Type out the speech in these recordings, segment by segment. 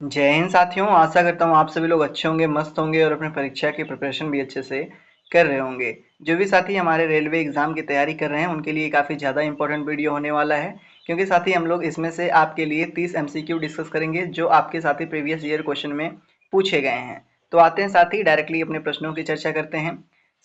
जय हिंद साथियों, आशा करता हूँ आप सभी लोग अच्छे होंगे, मस्त होंगे और अपनी परीक्षा की प्रिपरेशन भी अच्छे से कर रहे होंगे। जो भी साथी हमारे रेलवे एग्जाम की तैयारी कर रहे हैं उनके लिए काफ़ी ज़्यादा इंपॉर्टेंट वीडियो होने वाला है, क्योंकि साथी हम लोग इसमें से आपके लिए 30 एमसीक्यू डिस्कस करेंगे जो आपके साथी प्रीवियस ईयर क्वेश्चन में पूछे गए हैं। तो आते हैं साथी डायरेक्टली अपने प्रश्नों की चर्चा करते हैं।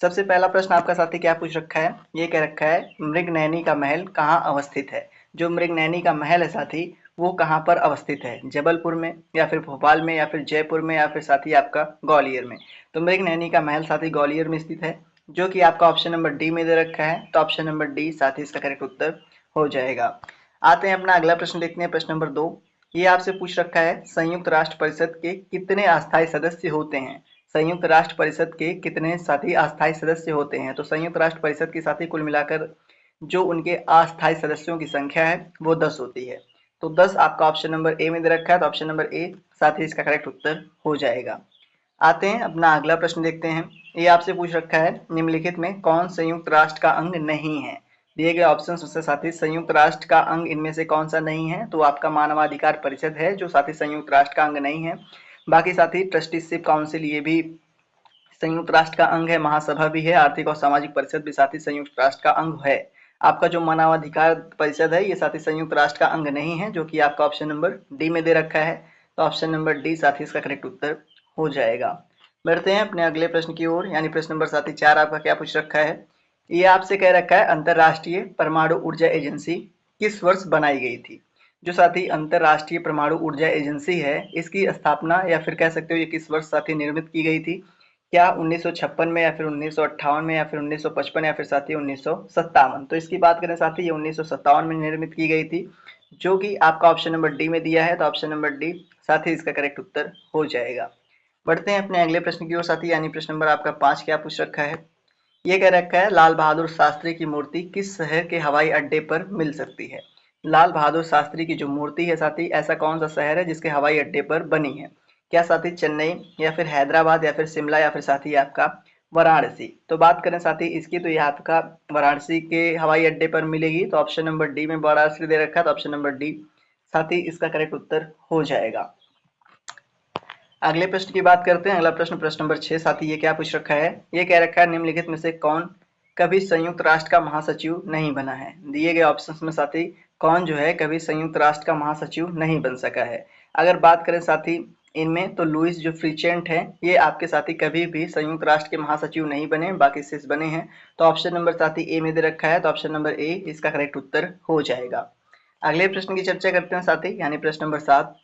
सबसे पहला प्रश्न आपका साथी क्या पूछ रखा है, ये कह रखा है मृगनयनी का महल कहाँ अवस्थित है। जो मृगनयनी का महल है साथी वो कहाँ पर अवस्थित है, जबलपुर में या फिर भोपाल में या फिर जयपुर में या फिर साथी आपका ग्वालियर में। तो मृगनयनी का महल साथी ग्वालियर में स्थित है, जो कि आपका ऑप्शन नंबर डी में दे रखा है। तो ऑप्शन नंबर डी साथी इसका करेक्ट उत्तर हो जाएगा। आते हैं अपना अगला प्रश्न देखते हैं, प्रश्न नंबर 2। ये आपसे पूछ रखा है संयुक्त राष्ट्र परिषद के कितने अस्थायी सदस्य होते हैं। संयुक्त राष्ट्र परिषद के कितने साथी अस्थायी सदस्य होते हैं। तो संयुक्त राष्ट्र परिषद के साथी कुल मिलाकर जो उनके अस्थायी सदस्यों की संख्या है वो 10 होती है। तो 10 आपका ऑप्शन नंबर ए में दे रखा है, तो ऑप्शन नंबर ए साथ ही इसका करेक्ट उत्तर हो जाएगा। आते हैं अपना अगला प्रश्न देखते हैं। ये आपसे पूछ रखा है निम्नलिखित में कौन संयुक्त राष्ट्र का अंग नहीं है। दिए गए ऑप्शन से साथी संयुक्त राष्ट्र का अंग इनमें से कौन सा नहीं है। तो आपका मानवाधिकार परिषद है जो साथी संयुक्त राष्ट्र का अंग नहीं है। बाकी साथी ट्रस्टीशिप काउंसिल ये भी संयुक्त राष्ट्र का अंग है, महासभा भी है, आर्थिक और सामाजिक परिषद भी साथी संयुक्त राष्ट्र का अंग है। आपका जो मानवाधिकार परिषद है ये साथी संयुक्त राष्ट्र का अंग नहीं है, जो कि आपका ऑप्शन नंबर डी में दे रखा है। तो ऑप्शन नंबर डी साथी इसका करेक्ट उत्तर हो जाएगा। बढ़ते हैं अपने अगले प्रश्न की ओर, यानी प्रश्न नंबर साथी 4 आपका क्या पूछ रखा है। ये आपसे कह रखा है अंतरराष्ट्रीय परमाणु ऊर्जा एजेंसी किस वर्ष बनाई गई थी। जो साथी अंतरराष्ट्रीय परमाणु ऊर्जा एजेंसी है इसकी स्थापना या फिर कह सकते हो ये किस वर्ष साथी निर्मित की गई थी। क्या 1956 में या फिर 1958 में या फिर 1955 या फिर साथी 1957। तो इसकी बात करें साथी ये 1957 में निर्मित की गई थी, जो कि आपका ऑप्शन नंबर डी में दिया है। तो ऑप्शन नंबर डी साथी इसका करेक्ट उत्तर हो जाएगा। बढ़ते हैं अपने अगले प्रश्न की ओर साथी, यानी प्रश्न नंबर आपका 5 क्या पूछ रखा है। ये कह रखा है लाल बहादुर शास्त्री की मूर्ति किस शहर के हवाई अड्डे पर मिल सकती है। लाल बहादुर शास्त्री की जो मूर्ति है साथी ऐसा कौन सा शहर है जिसके हवाई अड्डे पर बनी है। क्या साथी चेन्नई या फिर हैदराबाद या फिर शिमला या फिर साथी आपका वाराणसी। तो बात करें साथी इसकी तो ये आपका वाराणसी के हवाई अड्डे पर मिलेगी। तो ऑप्शन नंबर डी में वाराणसी दे रखा है, तो ऑप्शन नंबर डी साथी इसका करेक्ट उत्तर हो जाएगा। अगले प्रश्न की बात करते हैं। अगला प्रश्न प्रश्न नंबर 6 साथी ये क्या पूछ रखा है। ये कह रखा है निम्नलिखित में से कौन कभी संयुक्त राष्ट्र का महासचिव नहीं बना है। दिए गए ऑप्शंस में साथी कौन जो है कभी संयुक्त राष्ट्र का महासचिव नहीं बन सका है। अगर बात करें साथी इनमें तो लुइस जो फ्रीचेंट है ये आपके साथी कभी भी संयुक्त राष्ट्र के महासचिव नहीं बने, बाकी 6 बने हैं। तो ऑप्शन नंबर साथी ए में दे रखा है, तो ऑप्शन नंबर ए इसका करेक्ट उत्तर हो जाएगा। अगले प्रश्न की चर्चा करते हैं साथी, यानी प्रश्न नंबर 7।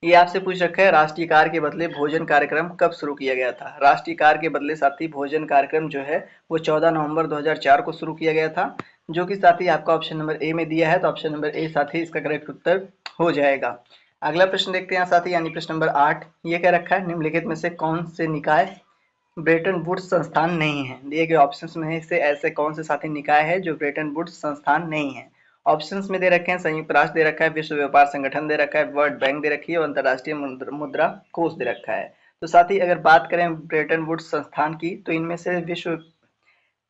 ये आपसे पूछ रखा है राष्ट्रीय कार के बदले भोजन कार्यक्रम कब शुरू किया गया था। राष्ट्रीय कार के बदले साथी भोजन कार्यक्रम जो है वो 14 नवंबर 2004 को शुरू किया गया था, जो कि साथी आपका ऑप्शन नंबर ए में दिया है। तो ऑप्शन नंबर ए साथी इसका करेक्ट उत्तर हो जाएगा। अगला प्रश्न देखते हैं साथी, यानी प्रश्न नंबर 8। ये क्या रखा है निम्नलिखित में से कौन से निकाय ब्रेटन वुड्स संस्थान नहीं है। दिए गए ऑप्शंस में से ऐसे कौन से साथी निकाय है जो ब्रेटन वुड्स संस्थान नहीं है। ऑप्शंस में दे रखे हैं संयुक्त राष्ट्र दे रखा है, विश्व व्यापार संगठन दे रखा है, वर्ल्ड बैंक दे रखी है और अंतर्राष्ट्रीय मुद्रा कोष दे रखा है। तो साथ ही अगर बात करें ब्रेटन वुड्स संस्थान की तो इनमें से विश्व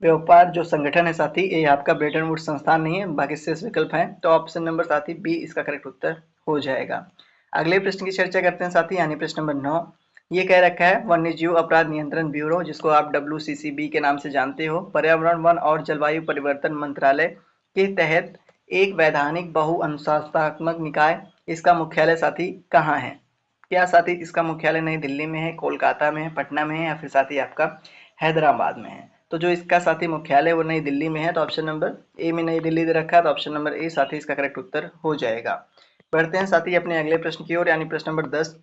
व्यापार जो संगठन है साथी ये आपका ब्रेटन वुड्स संस्थान नहीं है, बाकी शेष विकल्प हैं। तो ऑप्शन नंबर साथी बी इसका करेक्ट उत्तर हो जाएगा। अगले प्रश्न की चर्चा करते हैं साथी, यानी प्रश्न नंबर 9। ये कह रखा है वन्यजीव अपराध नियंत्रण ब्यूरो जिसको आप WCCB के नाम से जानते हो, पर्यावरण वन और जलवायु परिवर्तन मंत्रालय के तहत एक वैधानिक बहु अनुशासनात्मक निकाय, इसका मुख्यालय साथी कहाँ है। क्या साथी इसका मुख्यालय नई दिल्ली में है, कोलकाता में है, पटना में है या फिर साथी आपका हैदराबाद में है। तो जो इसका साथी मुख्यालय वो नई दिल्ली में है। तो ऑप्शन नंबर ए में नई दिल्ली दे रखा है, तो ऑप्शन नंबर ए साथी इसका करेक्ट उत्तर हो जाएगा। बढ़ते हैं साथी अपने अगले प्रश्न की ओर, यानी प्रश्न नंबर 10।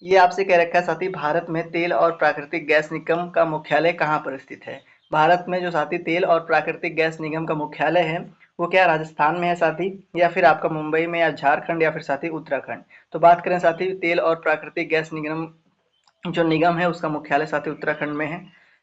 ये आपसे कह रखा है साथी भारत में तेल और प्राकृतिक गैस निगम का मुख्यालय कहाँ पर स्थित है। भारत में जो साथी तेल और प्राकृतिक गैस निगम का मुख्यालय है वो क्या राजस्थान में है साथी या फिर आपका मुंबई में या झारखंड या फिर साथी उत्तराखंड। तो बात करें साथी तेल और प्राकृतिक गैस निगम जो निगम है उसका मुख्यालय साथी उत्तराखंड में है,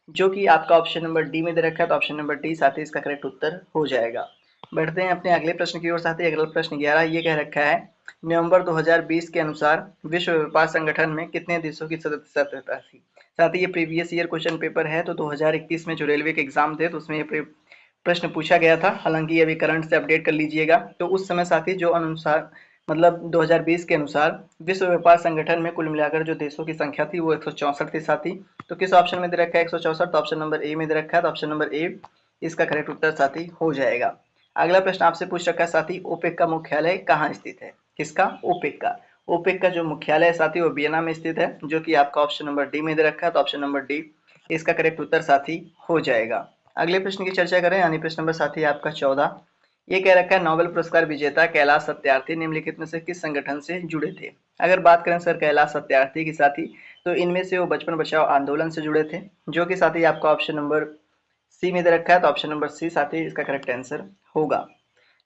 जो कि आपका ऑप्शन नंबर डी में दे रखा है। तो ऑप्शन नंबर डी साथी इसका करेक्ट उत्तर हो जाएगा। बढ़ते हैं अपने अगले प्रश्न की ओर साथी। अगला प्रश्न 11 ये कह रखा है नवंबर 2020 के अनुसार विश्व व्यापार संगठन में कितने देशों की सदस्यता थी। साथी ये प्रीवियस ईयर क्वेश्चन पेपर है, तो 2021 में जो रेलवे के एग्जाम थे तो उसमें ये प्रश्न पूछा गया था। हालांकि अभी करंट से अपडेट कर लीजिएगा। तो उस समय साथी जो अनुसार मतलब 2020 के अनुसार विश्व व्यापार संगठन में कुल मिलाकर जो देशों की संख्या थी वो 164 के साथी। तो किस ऑप्शन में दे रखा है 164? तो ऑप्शन नंबर ए में दे रखा है, तो ऑप्शन नंबर ए इसका करेक्ट उत्तर साथी हो जाएगा। अगला प्रश्न आपसे पूछ रखा है साथी, ओपेक का मुख्यालय कहाँ स्थित है? किसका? ओपेक का। ओपेक का जो मुख्यालय है साथी वो वियना में स्थित है, जो कि आपका ऑप्शन नंबर डी में दे रखा है, तो ऑप्शन नंबर डी इसका करेक्ट उत्तर साथी हो जाएगा। अगले प्रश्न की चर्चा करें, यानी प्रश्न नंबर साथी आपका 14। ये कह रखा है, नोबेल पुरस्कार विजेता कैलाश सत्यार्थी निम्नलिखित में से किस संगठन से जुड़े थे? अगर बात करें सर कैलाश सत्यार्थी की साथी, तो इनमें से वो बचपन बचाओ आंदोलन से जुड़े थे, जो कि साथी आपका ऑप्शन नंबर सी में दे रखा है, तो ऑप्शन नंबर सी साथी इसका करेक्ट आंसर होगा।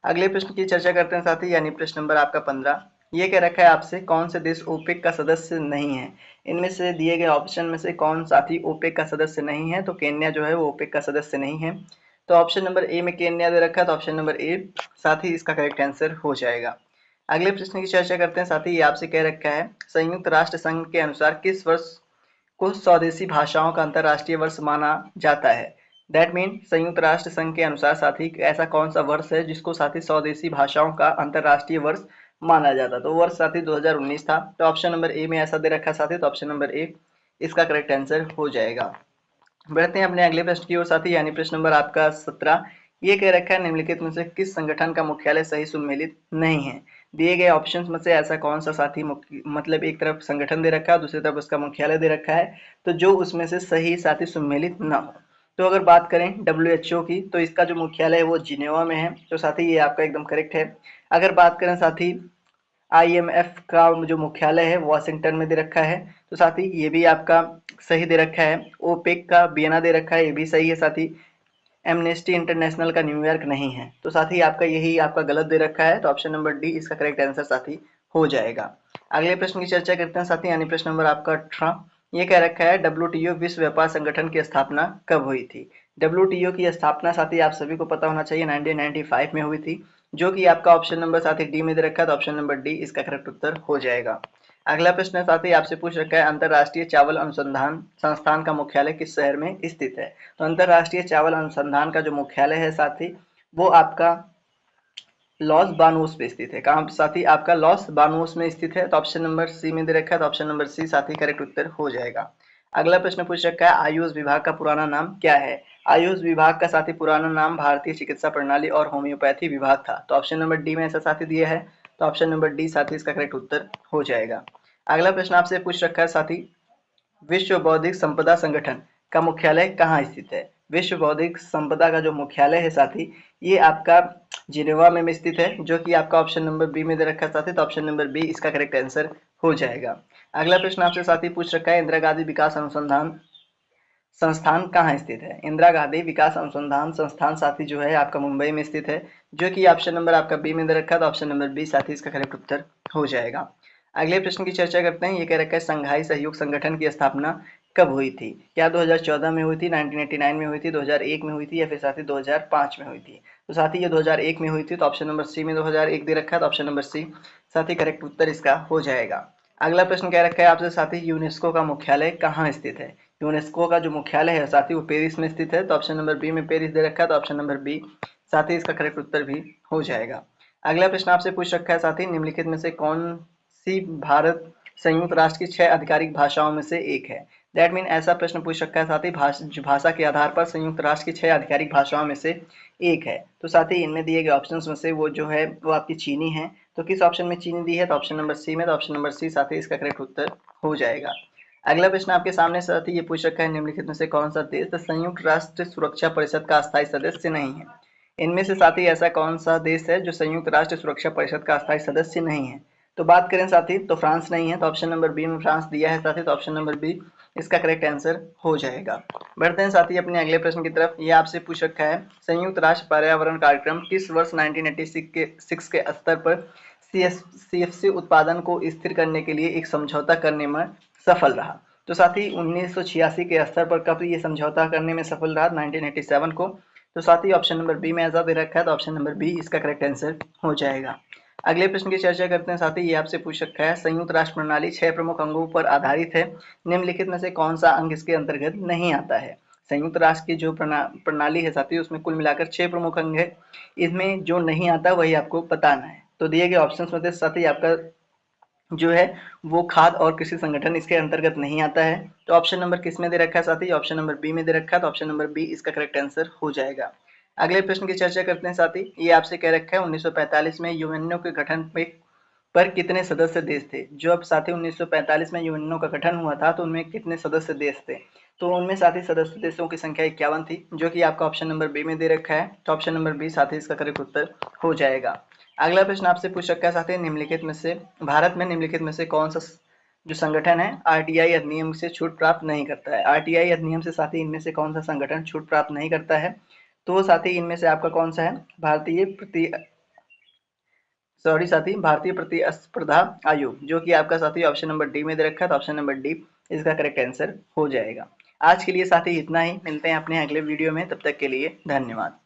अगले प्रश्न की चर्चा करते हैं साथी, यानी प्रश्न नंबर आपका 15। ये कह रखा है आपसे, कौन से देश ओपेक का सदस्य नहीं है? इनमें से दिए गए ऑप्शन में से कौन साथी ओपेक का सदस्य नहीं है? तो केन्या जो है वो ओपेक का सदस्य नहीं है। तो ऑप्शन नंबर ए में केन्या दे रखा है, तो ऑप्शन नंबर ए साथ ही इसका करेक्ट आंसर हो जाएगा। अगले प्रश्न की चर्चा करते हैं साथ ही, ये आपसे कह रखा है, संयुक्त राष्ट्र संघ के अनुसार किस वर्ष को स्वदेशी भाषाओं का अंतर्राष्ट्रीय वर्ष माना जाता है? दैट मीन संयुक्त राष्ट्र संघ के अनुसार साथी ऐसा कौन सा वर्ष है जिसको साथी स्वदेशी भाषाओं का अंतर्राष्ट्रीय वर्ष माना जाता? तो वर्ष साथी 2019 था। तो ऑप्शन नंबर ए में ऐसा दे रखा साथी, तो ऑप्शन नंबर ए इसका करेक्ट आंसर हो जाएगा। बढ़ते हैं अपने अगले प्रश्न की ओर साथी, यानी प्रश्न नंबर आपका 17। ये कह रखा है, निम्नलिखित में से किस संगठन का मुख्यालय सही सुमेलित नहीं है? दिए गए ऑप्शंस में से ऐसा कौन सा साथी मतलब एक तरफ संगठन दे रखा है, दूसरी तरफ उसका मुख्यालय दे रखा है, तो जो उसमें से सही साथी सुमेलित ना हो। तो अगर बात करें WHO की, तो इसका जो मुख्यालय है वो जिनेवा में है, तो साथी ये आपका एकदम करेक्ट है। अगर बात करें साथी IMF का जो मुख्यालय है वॉशिंगटन में दे रखा है, तो साथी ये भी आपका सही दे रखा है। ओपेक का वियना दे रखा है, ये भी सही है साथी। एमनेस्टी इंटरनेशनल का न्यूयॉर्क नहीं है, तो साथी आपका यही आपका गलत दे रखा है, तो ऑप्शन नंबर डी इसका करेक्ट आंसर साथी हो जाएगा। अगले प्रश्न की चर्चा करते हैं साथी, यानी प्रश्न नंबर आपका 18। ये कह रखा है, WTO विश्व व्यापार संगठन की स्थापना कब हुई थी? WTO की स्थापना साथी आप सभी को पता होना चाहिए 1995 में हुई थी, जो कि आपका ऑप्शन नंबर साथी डी में दे रखा है, तो ऑप्शन नंबर डी इसका करेक्ट उत्तर हो जाएगा। अगला प्रश्न साथी आपसे पूछ रखा है, अंतरराष्ट्रीय चावल अनुसंधान संस्थान का मुख्यालय किस शहर में स्थित है? तो अंतरराष्ट्रीय चावल अनुसंधान का जो मुख्यालय है साथी वो आपका लॉस बानोस पे स्थित है। कहाँ साथी? आपका लॉस बानोस में स्थित है, तो ऑप्शन नंबर सी में दे रखा है, तो ऑप्शन नंबर सी साथी करेक्ट उत्तर हो जाएगा। अगला प्रश्न पूछ रखा है, आयुष विभाग का पुराना नाम क्या है? आयुष विभाग का साथी पुराना नाम भारतीय चिकित्सा प्रणाली और होम्योपैथी विभाग था, तो ऑप्शन नंबर डी में ऐसा साथी दिया है, तो ऑप्शन नंबर डी साथी इसका करेक्ट उत्तर हो जाएगा। अगला प्रश्न आपसे पूछ रखा है साथी, विश्व बौद्धिक संपदा संगठन का मुख्यालय कहाँ स्थित है? विश्व बौद्धिक संपदा का जो मुख्यालय है साथी ये आपका जिनेवा में स्थित है, जो कि आपका ऑप्शन नंबर बी में दे रखा है साथी, तो ऑप्शन नंबर बी इसका करेक्ट आंसर हो जाएगा। अगला प्रश्न आपसे साथी पूछ रखा है, इंदिरा गांधी विकास अनुसंधान संस्थान कहाँ स्थित है? इंदिरा गांधी विकास अनुसंधान संस्थान साथी जो है आपका मुंबई में स्थित है, जो कि ऑप्शन नंबर आपका बी में दे रखा है, तो ऑप्शन नंबर बी साथी इसका करेक्ट उत्तर हो जाएगा। अगले प्रश्न की चर्चा करते हैं। ये कह रखा है, संघाई सहयोग संगठन की स्थापना कब हुई थी? क्या 2014 में हुई थी, 1989 में हुई थी, 2001 में हुई थी, या फिर साथी 2005 में हुई थी? तो साथी ये 2001 में हुई थी, तो ऑप्शन नंबर सी में 2001 दे रखा है, तो ऑप्शन नंबर सी साथी करेक्ट उत्तर इसका हो जाएगा। अगला प्रश्न कह रखा है आपसे साथी, यूनेस्को का मुख्यालय कहाँ स्थित है? यूनेस्को का जो मुख्यालय है साथी वो पेरिस में स्थित है, तो ऑप्शन नंबर बी में पेरिस दे रखा है, तो ऑप्शन नंबर बी साथी इसका करेक्ट उत्तर भी हो जाएगा। अगला प्रश्न आपसे पूछ रखा है साथी, निम्नलिखित में से कौन सी भारत संयुक्त राष्ट्र की 6 आधिकारिक भाषाओं में से एक है? दैट मीन ऐसा प्रश्न पूछ रखा है साथी, भाषा के आधार पर संयुक्त राष्ट्र की 6 आधिकारिक भाषाओं में से एक है। तो साथी इनमें दिए गए ऑप्शंस में से वो जो है वो आपकी चीनी है, तो किस ऑप्शन में चीनी दी है? तो ऑप्शन नंबर सी में, तो ऑप्शन नंबर सी साथी इसका करेक्ट उत्तर हो जाएगा। अगला प्रश्न आपके सामने साथी ये पूछ रखा है, निम्नलिखित में से कौन सा देश संयुक्त राष्ट्र सुरक्षा परिषद का अस्थायी सदस्य नहीं है? इनमें से साथी ऐसा कौन सा देश है जो संयुक्त राष्ट्र सुरक्षा परिषद का अस्थायी सदस्य नहीं है? तो बात करें साथी तो फ्रांस नहीं है, तो ऑप्शन नंबर बी में फ्रांस दिया है साथी, तो ऑप्शन नंबर बी इसका करेक्ट आंसर हो जाएगा। बढ़ते हैं साथी अपने अगले प्रश्न की तरफ। ये आपसे पूछ रखा है, संयुक्त राष्ट्र पर्यावरण कार्यक्रम किस वर्ष 1986 के स्तर पर CFC उत्पादन को स्थिर करने के लिए एक समझौता करने में सफल रहा? तो साथी 1986 के स्तर पर कब ये समझौता करने में सफल रहा? 1987 को। तो साथी ऑप्शन नंबर बी में ऐसा दे रखा है, तो ऑप्शन नंबर बी इसका करेक्ट आंसर हो जाएगा। अगले प्रश्न की चर्चा करते हैं साथी। ये आपसे पूछ रखा है, संयुक्त राष्ट्र प्रणाली 6 प्रमुख अंगों पर आधारित है, निम्नलिखित में से कौन सा अंग इसके अंतर्गत नहीं आता है? संयुक्त राष्ट्र की जो प्रणाली है साथी उसमें कुल मिलाकर 6 प्रमुख अंग है, इसमें जो नहीं आता वही आपको बताना है। तो दिए गए ऑप्शंस में से साथी आपका जो है वो खाद और कृषि संगठन इसके अंतर्गत नहीं आता है। तो ऑप्शन नंबर किस में दे रखा है साथी? ऑप्शन नंबर बी में दे रखा है, तो ऑप्शन नंबर बी इसका करेक्ट आंसर हो जाएगा। अगले प्रश्न की चर्चा करते हैं साथी। ये आपसे कह रखा है 1945 में यूएनओ के गठन पे पर कितने सदस्य देश थे? जो अब साथी 1945 में यूएनओ का गठन हुआ था तो उनमें कितने सदस्य देश थे? तो उनमें साथी सदस्य देशों की संख्या 51 थी, जो कि आपका ऑप्शन नंबर बी में दे रखा है। तो ऑप्शन नंबर बी साथी इसका करेक्ट उत्तर हो जाएगा। अगला प्रश्न आपसे पूछ रखा है साथी, निम्नलिखित में से भारत में निम्नलिखित में से कौन सा जो संगठन है आरटीआई अधिनियम से छूट प्राप्त नहीं करता है? आरटीआई अधिनियम से साथी इनमें से कौन सा संगठन छूट प्राप्त नहीं करता है? तो साथी इनमें से आपका कौन सा है? भारतीय प्रतिस्पर्धा आयोग, जो कि आपका साथी ऑप्शन नंबर डी में दे रखा है। तो ऑप्शन नंबर डी इसका करेक्ट आंसर हो जाएगा। आज के लिए साथी इतना ही, मिलते हैं अपने अगले वीडियो में, तब तक के लिए धन्यवाद।